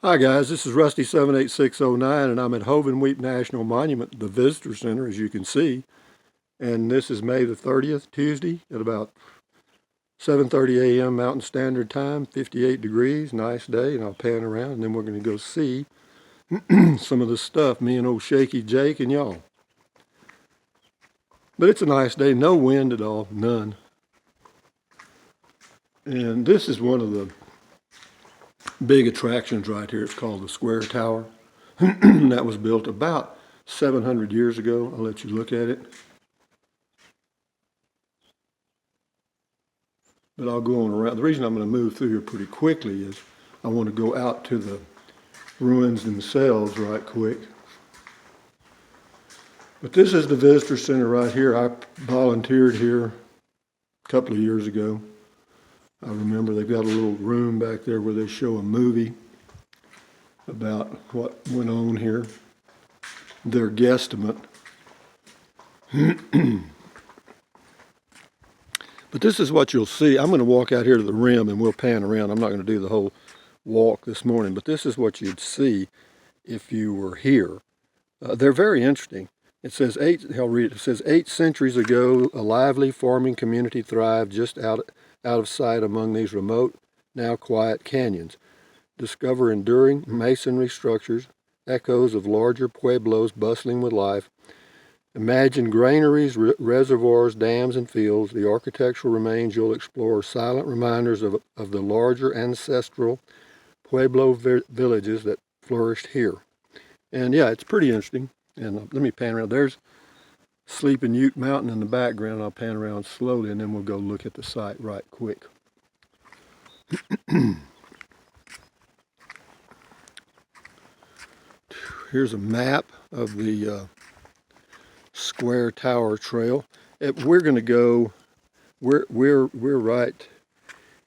Hi guys, this is Rusty 78609 and I'm at Hovenweep National Monument, the Visitor Center, as you can see. And this is May the 30th, Tuesday, at about 7:30 a.m. Mountain Standard Time, 58 degrees, nice day, and I'll pan around and then we're going to go see some of the stuff, me and old Shaky Jake and y'all. But it's a nice day, no wind at all, none. And this is one of the big attractions right here. It's called the Square Tower. That was built about 700 years ago. I'll let you look at it. But I'll go on around. The reason I'm going to move through here pretty quickly is I want to go out to the ruins themselves right quick. But this is the visitor center right here. I volunteered here a couple of years ago. I remember they've got a little room back there where they show a movie about what went on here, their guesstimate. But this is what you'll see. I'm going to walk out here to the rim and we'll pan around. I'm not going to do the whole walk this morning, but this is what you'd see if you were here. They're very interesting. It says I'll read it. It says 8 centuries ago, a lively farming community thrived just out of sight among these remote, now quiet canyons. Discover enduring masonry structures, echoes of larger pueblos bustling with life. Imagine granaries, reservoirs, dams, and fields. The architectural remains you'll explore, silent reminders of the larger ancestral pueblo villages that flourished here. And yeah, it's pretty interesting. And let me pan around. There's Sleeping Ute Mountain in the background. I'll pan around slowly and then we'll go look at the site right quick. Here's a map of the Square Tower Trail. We're going to go. We're right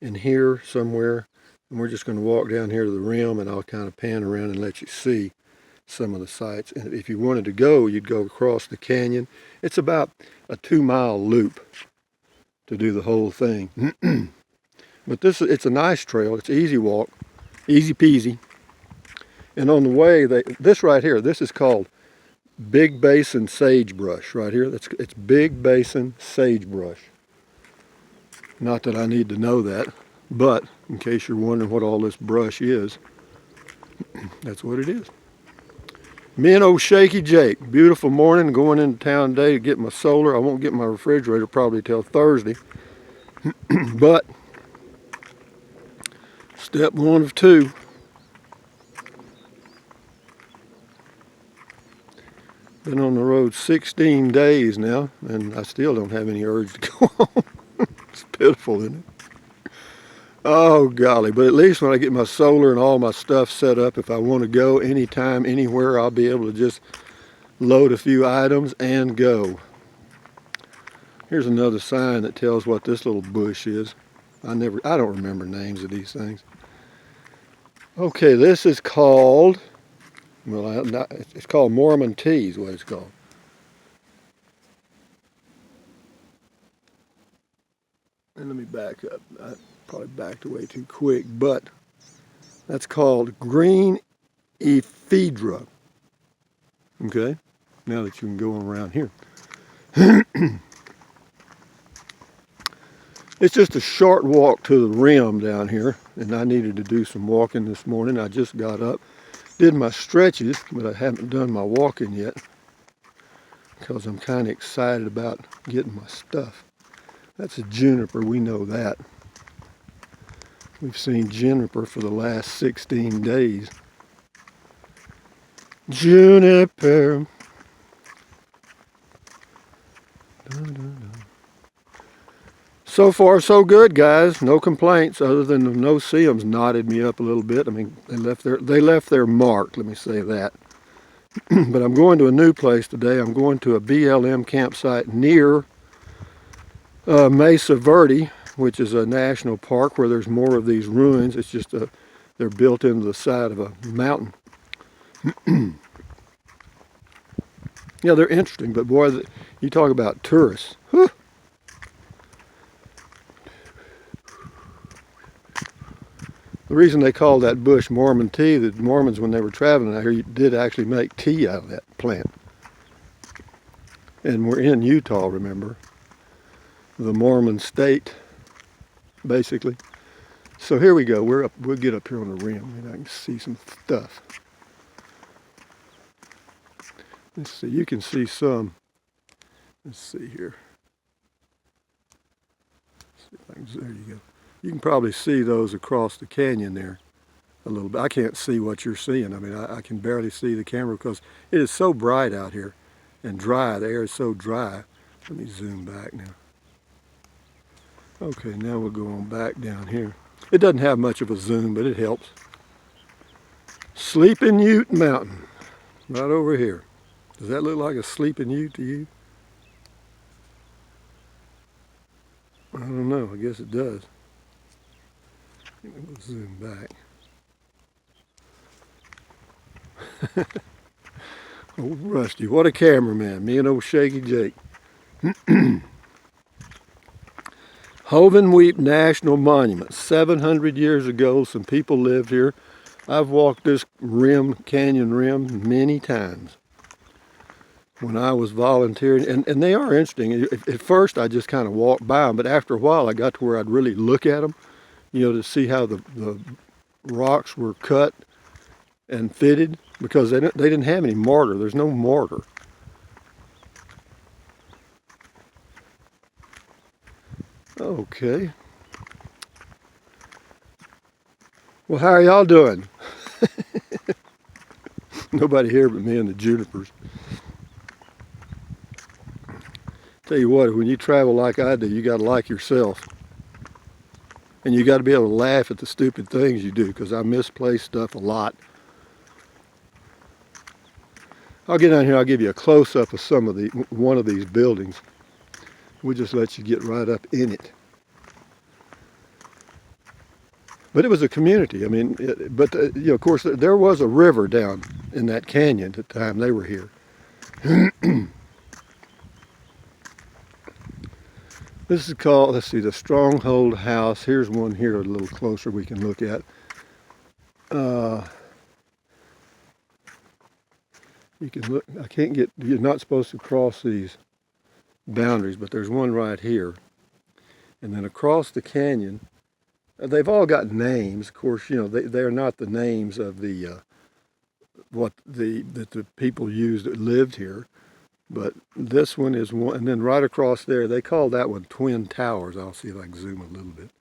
in here somewhere, and we're just going to walk down here to the rim, and I'll kind of pan around and let you see some of the sites. And if you wanted to go, you'd go across the canyon. It's about a 2-mile loop to do the whole thing. But it's a nice trail. It's easy walk, easy peasy. And on the way, this right here, this is called Big Basin sagebrush right here. It's Big Basin sagebrush. Not that I need to know that, but in case you're wondering what all this brush is, that's what it is. Me and old Shaky Jake, beautiful morning, going into town today to get my solar. I won't get my refrigerator probably till Thursday, but step 1 of 2. Been on the road 16 days now, and I still don't have any urge to go home. It's pitiful, isn't it? Oh, golly. But at least when I get my solar and all my stuff set up, if I want to go anytime, anywhere, I'll be able to just load a few items and go. Here's another sign that tells what this little bush is. I don't remember names of these things. Okay, this is called... Well, it's called Mormon tea is what it's called. And let me back up. I probably backed away too quick, but that's called green ephedra. Okay, now that you can go around here. It's just a short walk to the rim down here, and I needed to do some walking this morning. I just got up. Did my stretches, but I haven't done my walking yet because I'm kind of excited about getting my stuff. That's a juniper, we know that. We've seen juniper for the last 16 days. Juniper. Dun, dun, dun. So far, so good, guys. No complaints, other than the no-see-ums knotted me up a little bit. I mean, they left their mark, let me say that. But I'm going to a new place today. I'm going to a BLM campsite near Mesa Verde, which is a national park where there's more of these ruins. It's just they're built into the side of a mountain. Yeah, they're interesting, but boy, you talk about tourists. Whew. The reason they call that bush Mormon tea, the Mormons, when they were traveling out here, did actually make tea out of that plant. And we're in Utah, remember? The Mormon state, basically. So here we go. We'll get up here on the rim and I can see some stuff. Let's see, you can see some. Let's see here. There you go. You can probably see those across the canyon there a little bit. I can't see what you're seeing. I mean, I can barely see the camera because it is so bright out here and dry. The air is so dry. Let me zoom back now. Okay, now we'll go on back down here. It doesn't have much of a zoom, but it helps. Sleeping Ute Mountain, right over here. Does that look like a sleeping ute to you? I don't know, I guess it does. We'll zoom back. Oh, Rusty, what a cameraman, me and old Shaky Jake. Hovenweep National Monument. 700 years ago, some people lived here. I've walked this canyon rim many times when I was volunteering, and they are interesting. At first, I just kind of walked by them, but after a while, I got to where I'd really look at them, to see how the rocks were cut and fitted, because they didn't have any mortar. There's no mortar. Okay. Well, how are y'all doing? Nobody here but me and the junipers. Tell you what, when you travel like I do, you got to like yourself. And you got to be able to laugh at the stupid things you do, because I misplace stuff a lot. I'll get down here, I'll give you a close-up of one of these buildings. We'll just let you get right up in it. But it was a community. I mean, of course, there was a river down in that canyon at the time they were here. This is called, let's see, the Stronghold House. Here's one here a little closer we can look at. You can look, you're not supposed to cross these boundaries, but there's one right here. And then across the canyon, they've all got names. Of course, they're not the names of that the people used that lived here. But this one is one, and then right across there, they call that one Twin Towers. I'll see if I can zoom a little bit.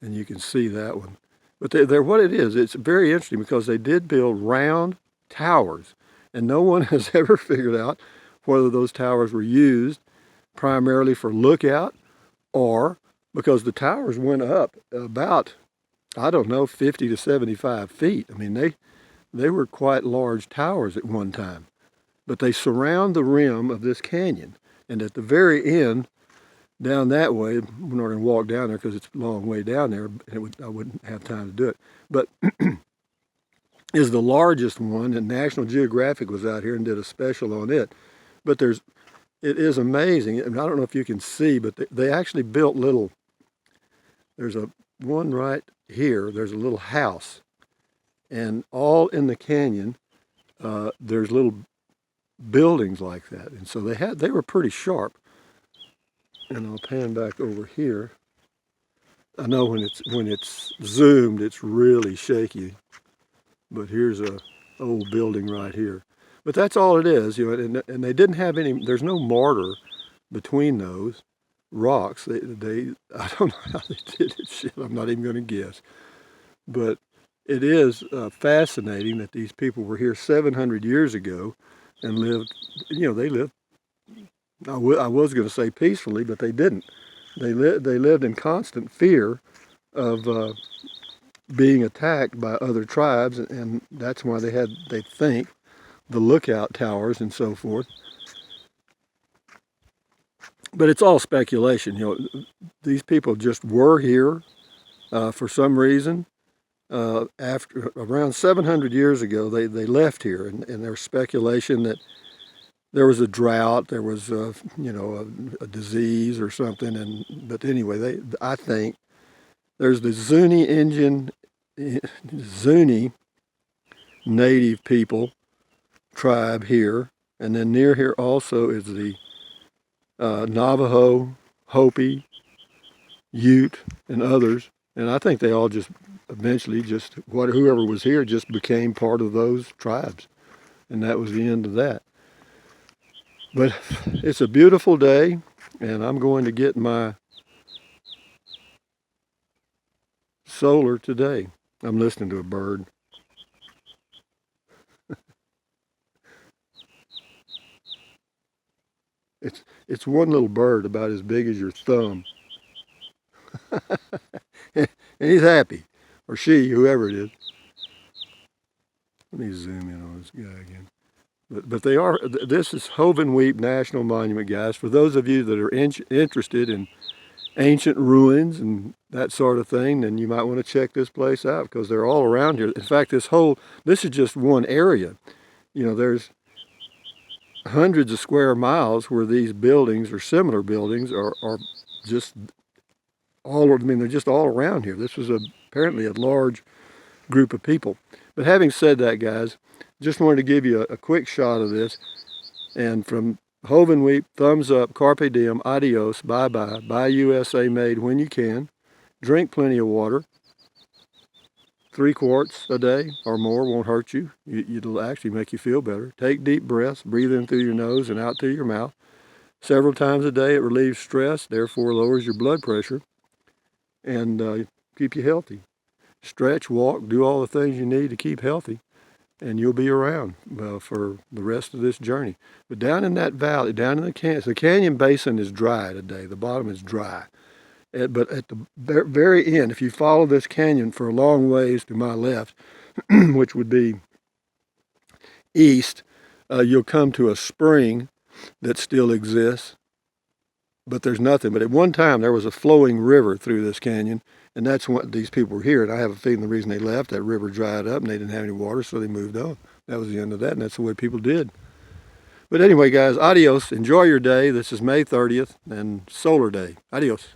And you can see that one. But they're what it is. It's very interesting because they did build round towers. And no one has ever figured out whether those towers were used primarily for lookout or because the towers went up about, I don't know, 50 to 75 feet. I mean, they were quite large towers at one time. But they surround the rim of this canyon. And at the very end, down that way, we're not going to walk down there because it's a long way down there, and I wouldn't have time to do it. But is the largest one, and National Geographic was out here and did a special on it. But it is amazing. And I don't know if you can see, but they actually built there's one right here, there's a little house. And all in the canyon, there's little buildings like that, and so they were pretty sharp. And I'll pan back over here. I know when it's zoomed, it's really shaky, but here's a old building right here. But that's all it is, and they didn't have any. There's no mortar between those rocks. I don't know how they did it. Shit, I'm not even going to guess. But it is fascinating that these people were here 700 years ago. And lived, they lived, I was going to say peacefully, but they didn't. They lived in constant fear of being attacked by other tribes, and that's why they think, the lookout towers and so forth. But it's all speculation. These people just were here for some reason. After around 700 years ago, they left here, and there's speculation that there was a drought, there was a disease or something, but anyway, I think There's the Zuni native people tribe here, and then near here also is the Navajo, Hopi, Ute, and others. And I think they all just eventually whoever was here just became part of those tribes, and that was the end of that. But it's a beautiful day, and I'm going to get my solar today. I'm listening to a bird. It's one little bird about as big as your thumb. And he's happy. Or she, whoever it is. Let me zoom in on this guy again. But they are, this is Hovenweep National Monument, guys. For those of you that are interested in ancient ruins and that sort of thing, then you might want to check this place out because they're all around here. In fact, this is just one area. You know, there's hundreds of square miles where these buildings or similar buildings are just they're just all around here. This was apparently a large group of people. But having said that, guys, just wanted to give you a quick shot of this. And from Hovenweep, thumbs up, carpe diem, adios, bye-bye, buy USA made when you can. Drink plenty of water. 3 quarts a day or more won't hurt you. It'll actually make you feel better. Take deep breaths, breathe in through your nose and out through your mouth. Several times a day, it relieves stress, therefore lowers your blood pressure and keep you healthy. Stretch, walk, do all the things you need to keep healthy, and you'll be around for the rest of this journey. But down in that valley, down in the canyon basin is dry today. The bottom is dry. But at the very end, if you follow this canyon for a long ways to my left, which would be east, you'll come to a spring that still exists, but there's nothing. But at one time, there was a flowing river through this canyon, and that's what these people were here. And I have a feeling the reason they left, that river dried up, and they didn't have any water, so they moved on. That was the end of that, and that's the way people did. But anyway, guys, adios. Enjoy your day. This is May 30th and Solar Day. Adios.